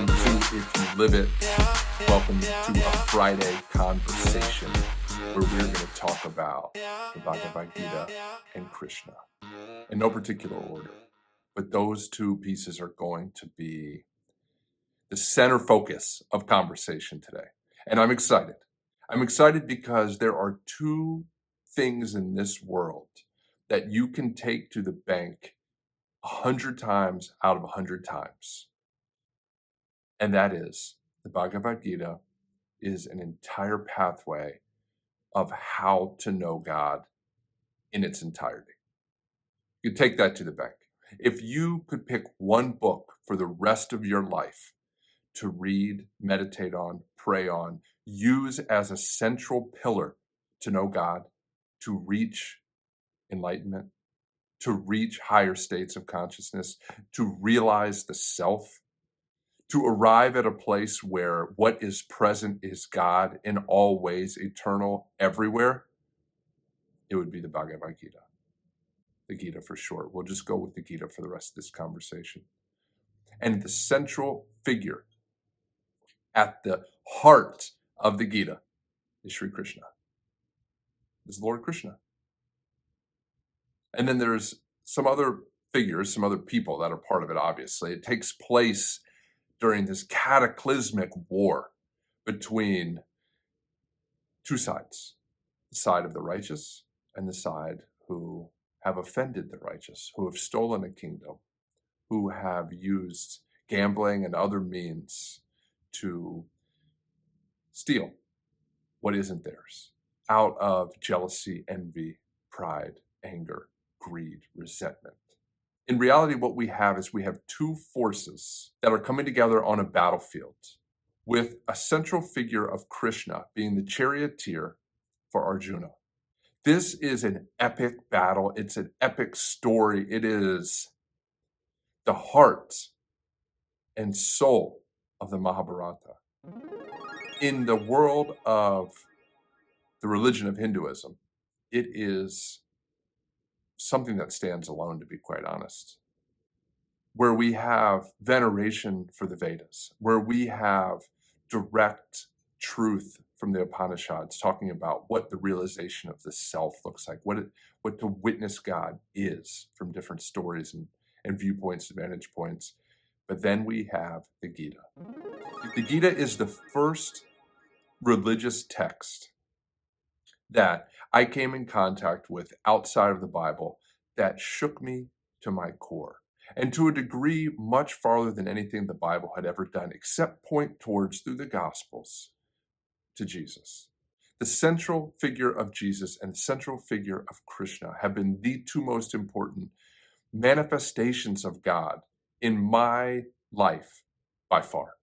to If You Live It. Welcome to a Friday conversation where we're going to talk about the Bhagavad Gita and Krishna in no particular order. But those two pieces are going to be the center focus of conversation today. And I'm excited. I'm excited because there are two things in this world that you can take to the bank 100 times out of 100 times. And that is the Bhagavad Gita is an entire pathway of how to know God in its entirety. You take that to the bank. If you could pick one book for the rest of your life to read, meditate on, pray on, use as a central pillar to know God, to reach enlightenment, to reach higher states of consciousness, to realize the self, to arrive at a place where what is present is God in all ways, eternal, everywhere, it would be the Bhagavad Gita. The Gita for short. We'll just go with the Gita for the rest of this conversation. And the central figure at the heart of the Gita is Sri Krishna, is Lord Krishna. And then there's some other figures, some other people that are part of it, obviously. It takes place during this cataclysmic war between two sides, the side of the righteous and the side who have offended the righteous, who have stolen a kingdom, who have used gambling and other means to steal what isn't theirs out of jealousy, envy, pride, anger, greed, resentment. In reality, what we have is we have two forces that are coming together on a battlefield with a central figure of Krishna being the charioteer for Arjuna. This is an epic battle. It's an epic story. It is the heart and soul of the Mahabharata. In the world of the religion of Hinduism, it is something that stands alone, to be quite honest, where we have veneration for the Vedas, where we have direct truth from the Upanishads talking about what the realization of the self looks like, what to witness God is from different stories and viewpoints, vantage points. But then we have the Gita. The Gita is the first religious text that I came in contact with outside of the Bible that shook me to my core, and to a degree much farther than anything the Bible had ever done, except point towards, through the Gospels, to Jesus. The central figure of Jesus and the central figure of Krishna have been the two most important manifestations of God in my life by far.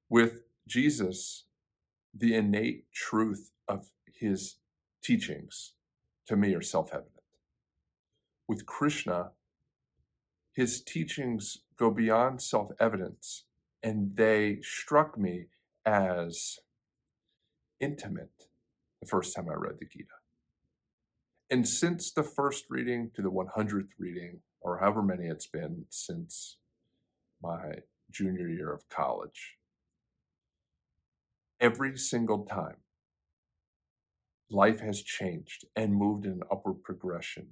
With Jesus, the innate truth of his teachings to me are self-evident. With Krishna, his teachings go beyond self-evidence, and they struck me as intimate the first time I read the Gita. And since the first reading to the 100th reading, or however many it's been since my junior year of college, every single time, life has changed and moved in an upward progression,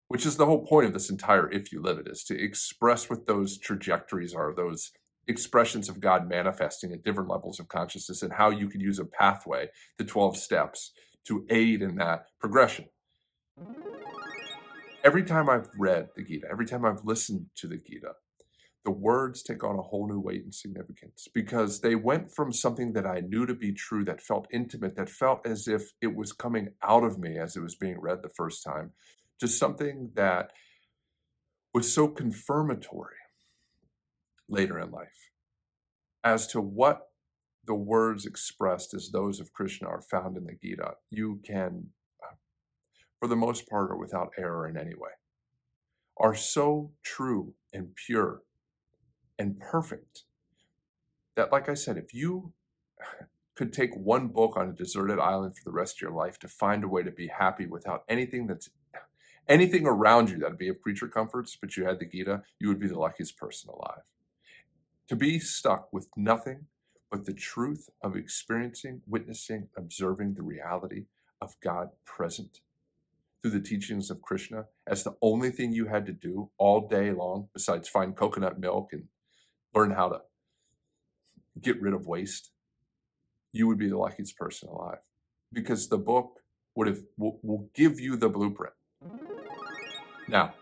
which is the whole point of this entire If You Live It, is to express what those trajectories are, those expressions of God manifesting at different levels of consciousness, and how you could use a pathway, the 12 steps, to aid in that progression. Every time I've read the Gita, every time I've listened to the Gita, the words take on a whole new weight and significance, because they went from something that I knew to be true, that felt intimate, that felt as if it was coming out of me as it was being read the first time, to something that was so confirmatory later in life as to what the words expressed as those of Krishna are found in the Gita. You can, for the most part, or without error in any way, are so true and pure and perfect that, like I said, if you could take one book on a deserted island for the rest of your life to find a way to be happy without anything around you that'd be of creature comforts, but you had the Gita, you would be the luckiest person alive. To be stuck with nothing but the truth of experiencing, witnessing, observing the reality of God present through the teachings of Krishna as the only thing you had to do all day long, besides find coconut milk and learn how to get rid of waste, you would be the luckiest person alive. Because the book will give you the blueprint. Now,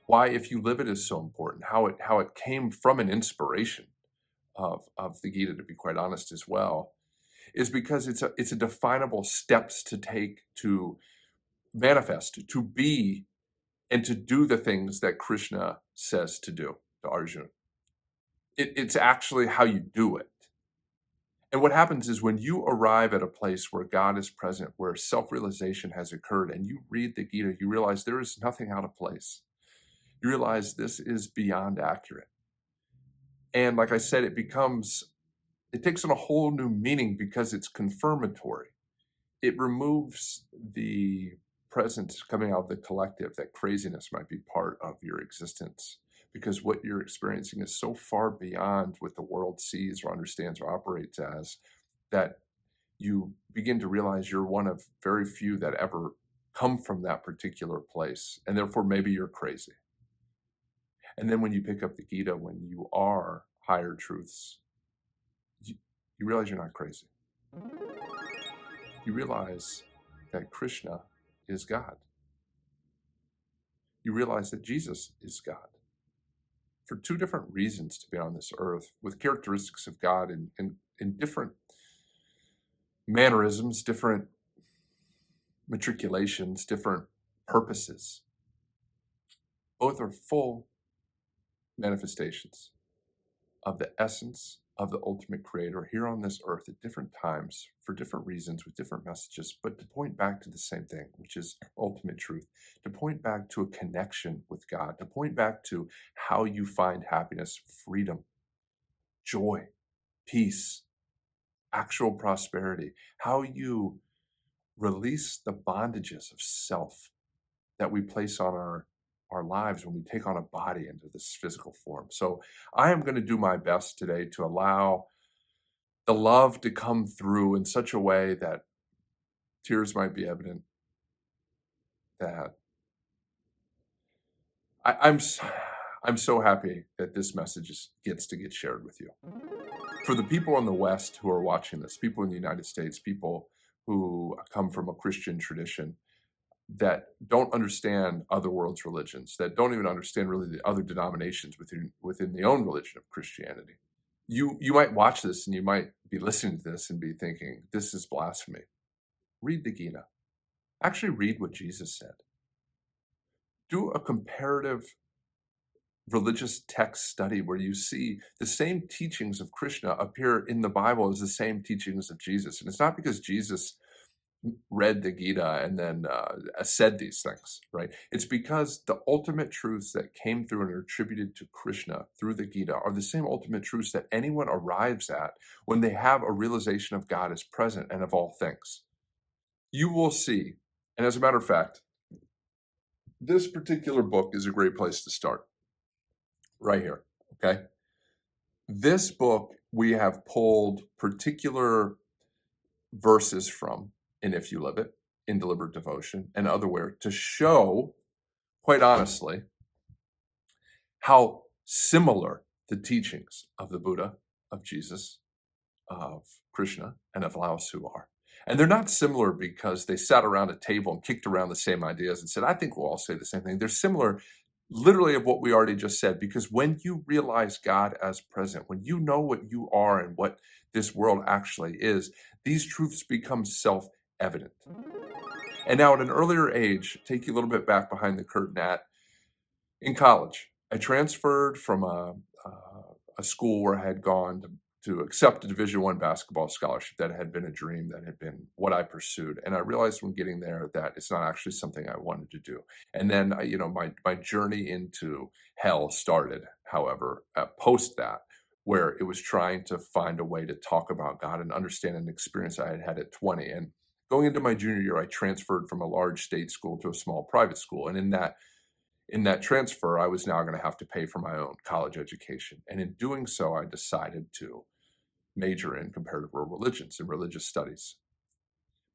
why, if you live it, is so important, how it came from an inspiration of the Gita, to be quite honest as well, is because it's a definable steps to take to manifest, to be, and to do the things that Krishna says to do to Arjuna. It's actually how you do it. And what happens is when you arrive at a place where God is present, where self-realization has occurred, and you read the Gita, you realize there is nothing out of place. You realize this is beyond accurate. And like I said, it takes on a whole new meaning because it's confirmatory. It removes the presence coming out of the collective, that craziness might be part of your existence, because what you're experiencing is so far beyond what the world sees or understands or operates as, that you begin to realize you're one of very few that ever come from that particular place, and therefore maybe you're crazy. And then when you pick up the Gita, when you are higher truths, you realize you're not crazy. You realize that Krishna is God. You realize that Jesus is God. For two different reasons to be on this earth, with characteristics of God in different mannerisms, different matriculations, different purposes. Both are full manifestations of the essence of the ultimate creator here on this earth at different times for different reasons with different messages, but to point back to the same thing, which is ultimate truth, to point back to a connection with God, to point back to how you find happiness, freedom, joy, peace, actual prosperity, how you release the bondages of self that we place on our lives when we take on a body into this physical form. So I am going to do my best today to allow the love to come through in such a way that tears might be evident, that I'm so happy that this message gets to get shared with you. For the people in the West who are watching this, people in the United States, people who come from a Christian tradition, that don't understand other world's religions, that don't even understand really the other denominations within the own religion of Christianity. You might watch this and you might be listening to this and be thinking, this is blasphemy. Read the Gita. Actually read what Jesus said. Do a comparative religious text study where you see the same teachings of Krishna appear in the Bible as the same teachings of Jesus. And it's not because Jesus read the Gita and then said these things, right? It's because the ultimate truths that came through and are attributed to Krishna through the Gita are the same ultimate truths that anyone arrives at when they have a realization of God as present and of all things. You will see, and as a matter of fact, this particular book is a great place to start. Right here, okay? This book, we have pulled particular verses from in If You Live It, in Deliberate Devotion, and otherwhere to show, quite honestly, how similar the teachings of the Buddha, of Jesus, of Krishna, and of Lao Tzu are. And they're not similar because they sat around a table and kicked around the same ideas and said, I think we'll all say the same thing. They're similar literally of what we already just said, because when you realize God as present, when you know what you are and what this world actually is, these truths become self-evident. And now at an earlier age, take you a little bit back behind the curtain, in college, I transferred from a school where I had gone to accept a Division I basketball scholarship that had been a dream, that had been what I pursued. And I realized when getting there that it's not actually something I wanted to do. And then, my journey into hell started, however, post that, where it was trying to find a way to talk about God and understand an experience I had had at 20. And going into my junior year, I transferred from a large state school to a small private school. And in that In that transfer, I was now going to have to pay for my own college education. And in doing so, I decided to major in comparative world religions and religious studies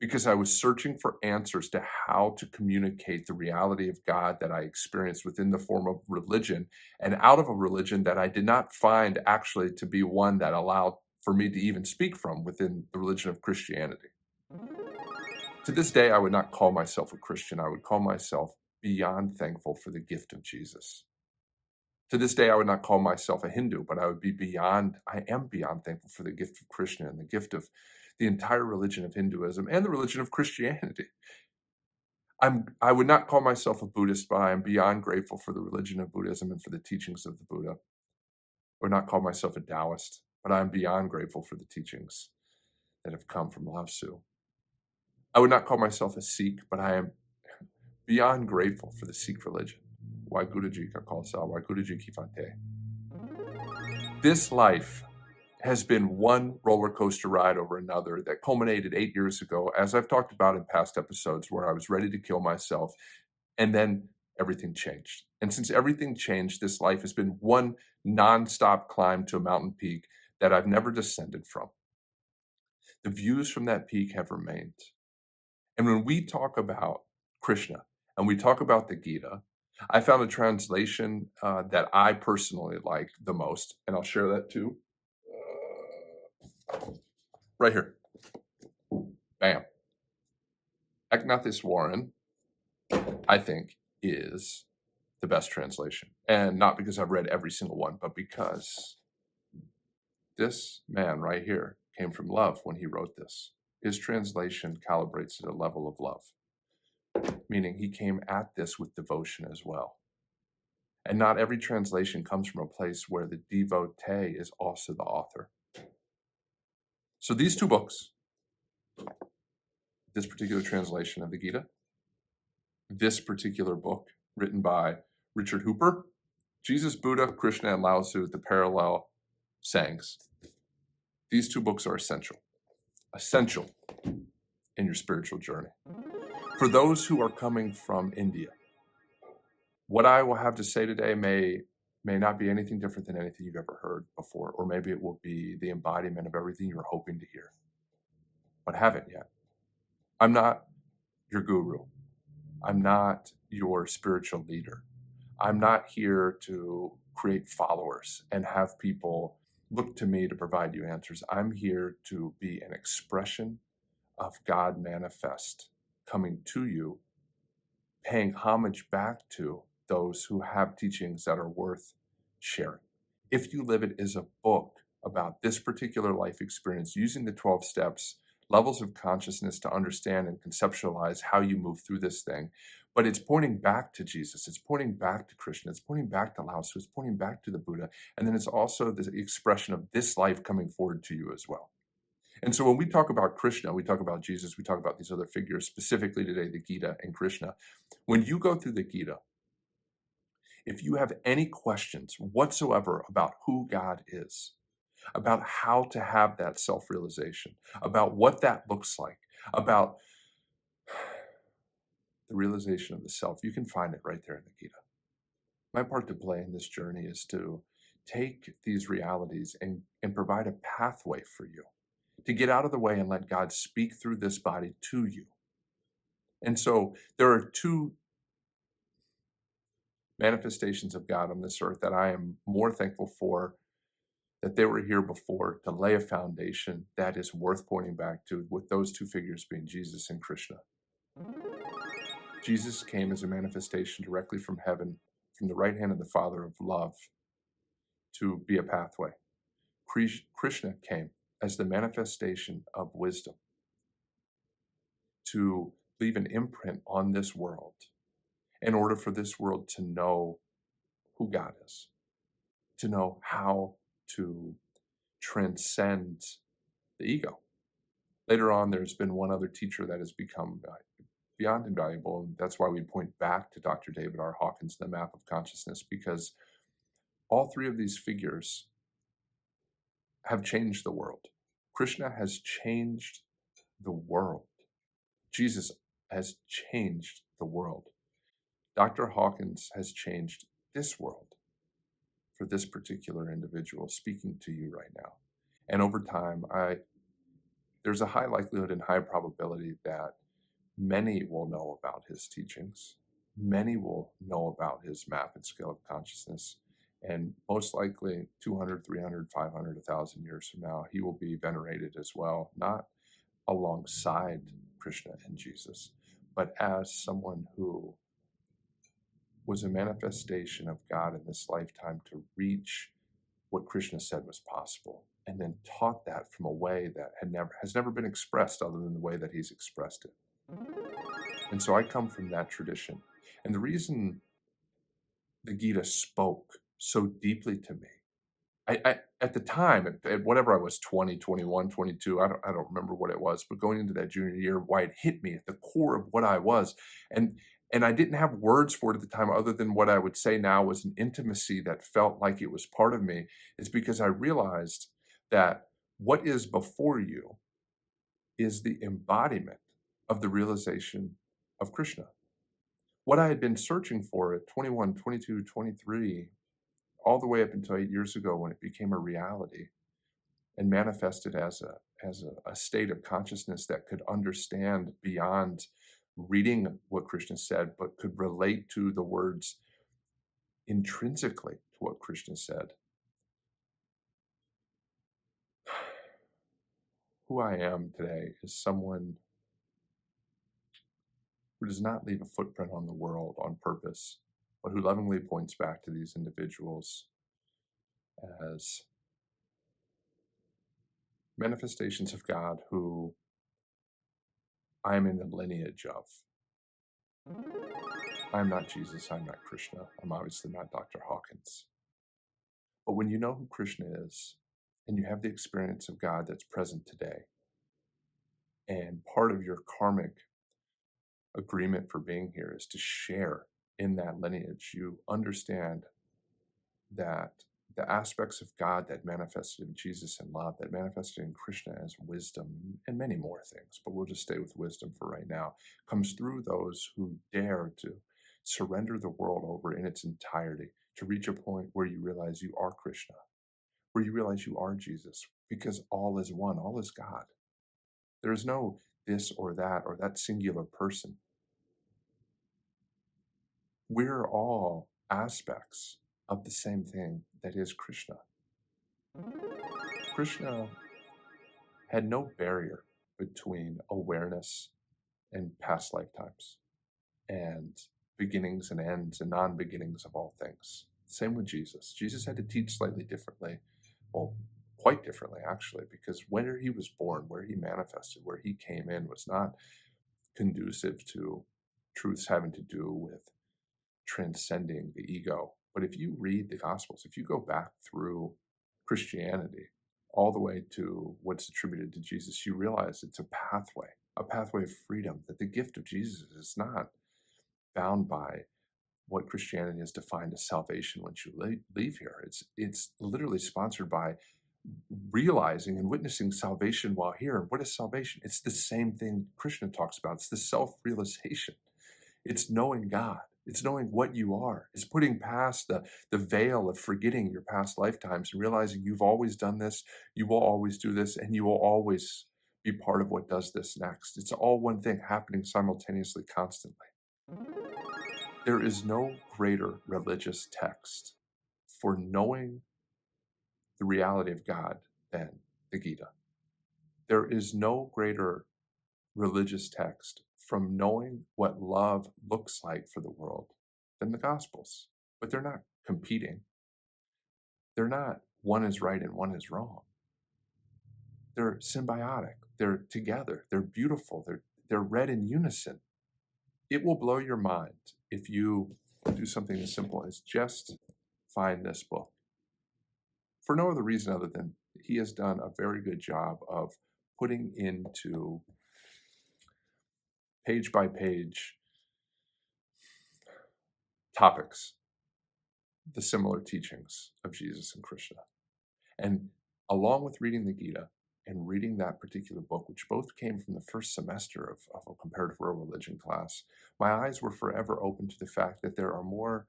because I was searching for answers to how to communicate the reality of God that I experienced within the form of religion and out of a religion that I did not find actually to be one that allowed for me to even speak from within the religion of Christianity. To this day, I would not call myself a Christian. I would call myself beyond thankful for the gift of Jesus. To this day, I would not call myself a Hindu, but I am beyond thankful for the gift of Krishna and the gift of the entire religion of Hinduism and the religion of Christianity. I would not call myself a Buddhist, but I am beyond grateful for the religion of Buddhism and for the teachings of the Buddha. I would not call myself a Taoist, but I am beyond grateful for the teachings that have come from Lao Tzu. I would not call myself a Sikh, but I am beyond grateful for the Sikh religion. Why Guruji ka Khalsa, why Guruji ki Fateh. This life has been one roller coaster ride over another that culminated 8 years ago, as I've talked about in past episodes, where I was ready to kill myself, and then everything changed. And since everything changed, this life has been one nonstop climb to a mountain peak that I've never descended from. The views from that peak have remained. And when we talk about Krishna and we talk about the Gita, I found a translation that I personally like the most, and I'll share that too. Right here. Bam. Eknatheswaran, I think, is the best translation. And not because I've read every single one, but because this man right here came from love when he wrote this. His translation calibrates at a level of love, meaning he came at this with devotion as well. And not every translation comes from a place where the devotee is also the author. So these two books, this particular translation of the Gita, this particular book written by Richard Hooper, Jesus, Buddha, Krishna, and Lao Tzu, the parallel sayings. These two books are essential in your spiritual journey. For those who are coming from India, what I will have to say today may not be anything different than anything you've ever heard before, or maybe it will be the embodiment of everything you're hoping to hear, but haven't yet. I'm not your guru. I'm not your spiritual leader. I'm not here to create followers and have people look to me to provide you answers. I'm here to be an expression of God manifest coming to you, paying homage back to those who have teachings that are worth sharing. If You Live It is a book about this particular life experience using the 12 steps, levels of consciousness to understand and conceptualize how you move through this thing. But it's pointing back to Jesus. It's pointing back to Krishna. It's pointing back to Lao Tzu. It's pointing back to the Buddha. And then it's also the expression of this life coming forward to you as well. And so when we talk about Krishna, we talk about Jesus, we talk about these other figures, specifically today, the Gita and Krishna. When you go through the Gita, if you have any questions whatsoever about who God is, about how to have that self-realization, about what that looks like, about the realization of the self, you can find it right there in the Gita. My part to play in this journey is to take these realities and provide a pathway for you to get out of the way and let God speak through this body to you. And so there are two manifestations of God on this earth that I am more thankful for, that they were here before to lay a foundation that is worth pointing back to, with those two figures being Jesus and Krishna. Jesus came as a manifestation directly from heaven, from the right hand of the Father of love, to be a pathway. Krishna came as the manifestation of wisdom, to leave an imprint on this world in order for this world to know who God is, to know how to transcend the ego. Later on, there's been one other teacher that has become beyond invaluable, and that's why we point back to Dr. David R. Hawkins, The Map of Consciousness, because all three of these figures have changed the world. Krishna has changed the world. Jesus has changed the world. Dr. Hawkins has changed this world for this particular individual speaking to you right now. And over time, there's a high likelihood and high probability that many will know about his teachings. Many will know about his map and scale of consciousness. And most likely 200, 300, 500, 1,000 years from now, he will be venerated as well, not alongside Krishna and Jesus, but as someone who was a manifestation of God in this lifetime to reach what Krishna said was possible, and then taught that from a way that has never been expressed other than the way that he's expressed it. And so I come from that tradition. And the reason the Gita spoke so deeply to me, I at the time, at whatever I was, 20, 21, 22, I don't remember what it was, but going into that junior year, why it hit me at the core of what I was. And I didn't have words for it at the time other than what I would say now was an intimacy that felt like it was part of me. It's because I realized that what is before you is the embodiment of the realization of Krishna. What I had been searching for at 21, 22, 23, all the way up until 8 years ago when it became a reality and manifested as a state of consciousness that could understand beyond reading what Krishna said, but could relate to the words intrinsically to what Krishna said. Who I am today is someone who does not leave a footprint on the world on purpose, but who lovingly points back to these individuals as manifestations of God who I am in the lineage of. I'm not Jesus, I'm not Krishna, I'm obviously not Dr. Hawkins. But when you know who Krishna is, and you have the experience of God that's present today, and part of your karmic agreement for being here is to share in that lineage, you understand that the aspects of God that manifested in Jesus and love, that manifested in Krishna as wisdom, and many more things, but we'll just stay with wisdom for right now, comes through those who dare to surrender the world over in its entirety, to reach a point where you realize you are Krishna, where you realize you are Jesus, because all is one, all is God. There is no this or that singular person. We're all aspects of the same thing that is Krishna. Krishna had no barrier between awareness and past lifetimes, and beginnings and ends and non-beginnings of all things. Same with Jesus. Jesus had to teach slightly differently, well, quite differently actually, because where he was born, where he manifested, where he came in was not conducive to truths having to do with transcending the ego. But if you read the Gospels, if you go back through Christianity, all the way to what's attributed to Jesus, you realize it's a pathway of freedom, that the gift of Jesus is not bound by what Christianity has defined as salvation once you leave here. It's literally sponsored by realizing and witnessing salvation while here. And what is salvation? It's the same thing Krishna talks about. It's the self-realization. It's knowing God. It's knowing what you are. It's putting past the veil of forgetting your past lifetimes and realizing you've always done this, you will always do this, and you will always be part of what does this next. It's all one thing happening simultaneously, constantly. There is no greater religious text for knowing the reality of God than the Gita. There is no greater religious text from knowing what love looks like for the world than the Gospels. But they're not competing. They're not one is right and one is wrong. They're symbiotic. They're together. They're beautiful. They're read in unison. It will blow your mind if you do something as simple as just find this book. For no other reason other than he has done a very good job of putting into page by page topics the similar teachings of Jesus and Krishna. And along with reading the Gita, and reading that particular book, which both came from the first semester of a comparative world religion class, my eyes were forever open to the fact that there are more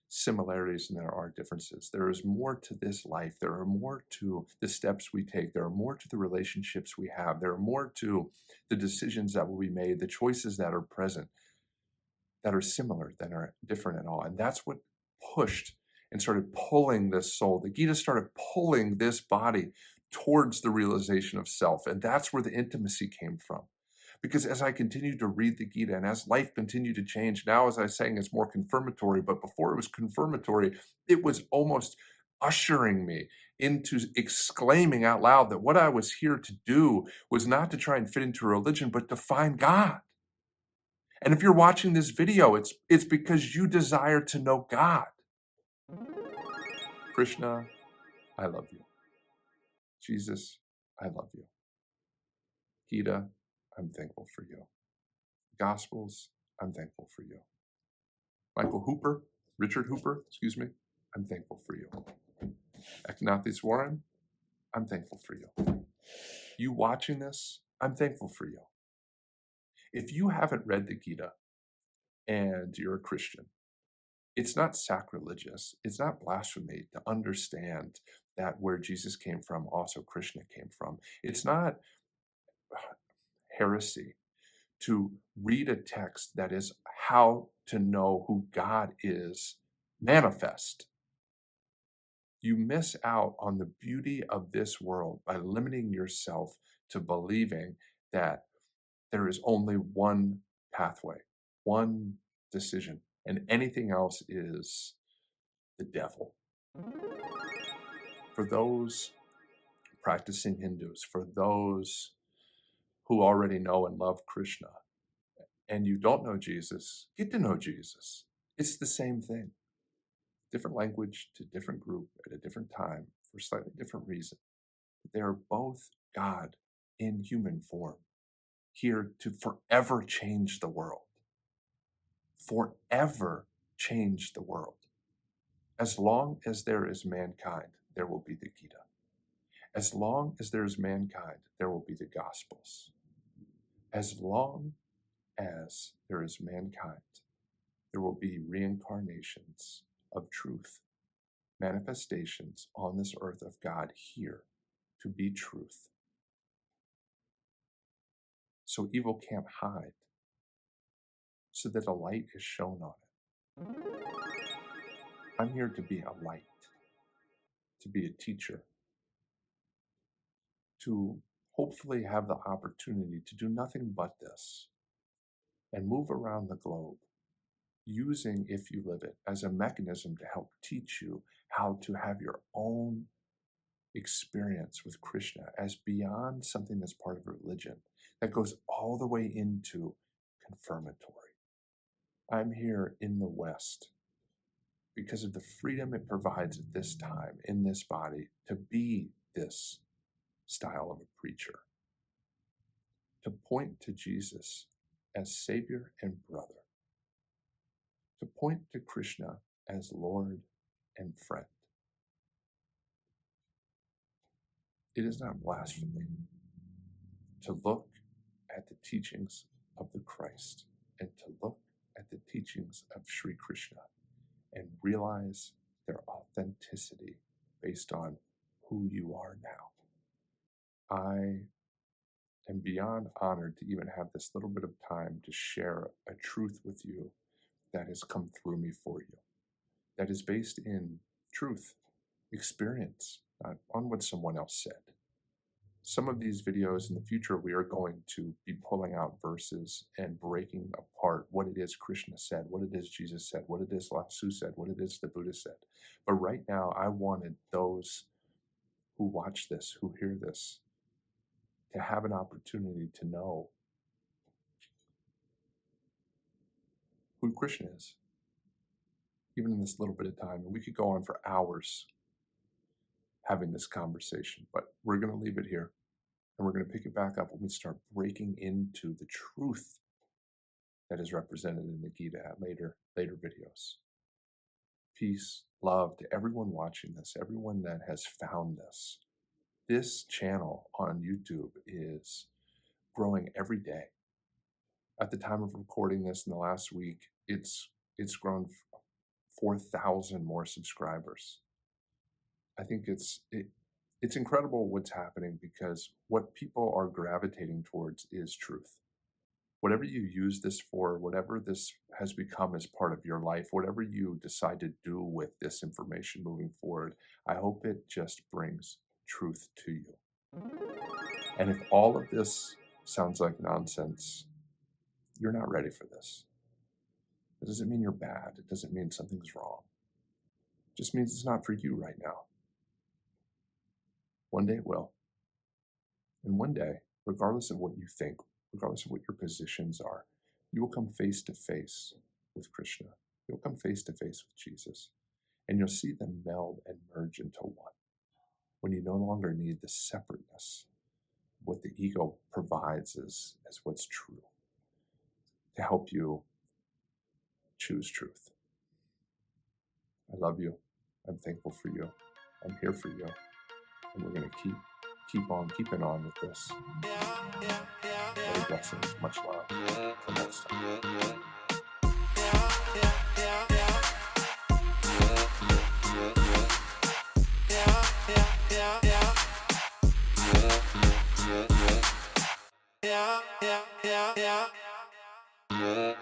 similarities than there are differences. There is more to this life. There are more to the steps we take. There are more to the relationships we have. There are more to the decisions that will be made, the choices that are present, that are similar, than are different at all. And that's what pushed and started pulling this soul. The Gita started pulling this body towards the realization of self. And that's where the intimacy came from. Because as I continued to read the Gita and as life continued to change, now as I was saying, it's more confirmatory, but before it was confirmatory, it was almost ushering me into exclaiming out loud that what I was here to do was not to try and fit into a religion, but to find God. And if you're watching this video, it's because you desire to know God. Krishna, I love you. Jesus, I love you. Gita, I'm thankful for you. Gospels, I'm thankful for you. Richard Hooper, I'm thankful for you. Eknatheswaran, I'm thankful for you. You watching this, I'm thankful for you. If you haven't read the Gita and you're a Christian, it's not sacrilegious, it's not blasphemy to understand that where Jesus came from, also Krishna came from. It's not heresy to read a text that is how to know who God is manifest. You miss out on the beauty of this world by limiting yourself to believing that there is only one pathway, one decision, and anything else is the devil. For those practicing Hindus, for those who already know and love Krishna, and you don't know Jesus, get to know Jesus. It's the same thing. Different language to different group at a different time for slightly different reason. But they are both God in human form, here to forever change the world. Forever change the world. As long as there is mankind, there will be the Gita. As long as there is mankind, there will be the Gospels. As long as there is mankind, there will be reincarnations of truth, manifestations on this earth of God here to be truth. So evil can't hide, so that a light is shown on it. I'm here to be a light, to be a teacher, to hopefully have the opportunity to do nothing but this and move around the globe, using If You Live It as a mechanism to help teach you how to have your own experience with Krishna as beyond something that's part of religion, that goes all the way into confirmatory. I'm here in the West because of the freedom it provides at this time, in this body, to be this style of a preacher, to point to Jesus as Savior and brother, to point to Krishna as Lord and friend. It is not blasphemy to look at the teachings of the Christ and to look at the teachings of Sri Krishna and realize their authenticity based on who you are now. I am beyond honored to even have this little bit of time to share a truth with you that has come through me for you, that is based in truth, experience, not on what someone else said. Some of these videos in the future, we are going to be pulling out verses and breaking apart what it is Krishna said, what it is Jesus said, what it is Lao Tzu said, what it is the Buddha said. But right now, I wanted those who watch this, who hear this, to have an opportunity to know who Krishna is, even in this little bit of time. And we could go on for hours having this conversation, but we're going to leave it here. And we're going to pick it back up when we start breaking into the truth that is represented in the Gita at later videos. Peace, love to everyone watching this, everyone that has found this. This channel on YouTube is growing every day. At the time of recording this in the last week, it's grown 4,000 more subscribers. I think it's incredible what's happening, because what people are gravitating towards is truth. Whatever you use this for, whatever this has become as part of your life, whatever you decide to do with this information moving forward, I hope it just brings truth to you. And if all of this sounds like nonsense, you're not ready for this. It doesn't mean you're bad. It doesn't mean something's wrong. It just means it's not for you right now. One day it will. And one day, regardless of what you think, regardless of what your positions are, you will come face to face with Krishna. You'll come face to face with Jesus. And you'll see them meld and merge into one. When you no longer need the separateness, what the ego provides as what's true, to help you choose truth. I love you. I'm thankful for you. I'm here for you. And we're going to keep on keeping on with this. Many blessings. Much love. Until next time. Yeah.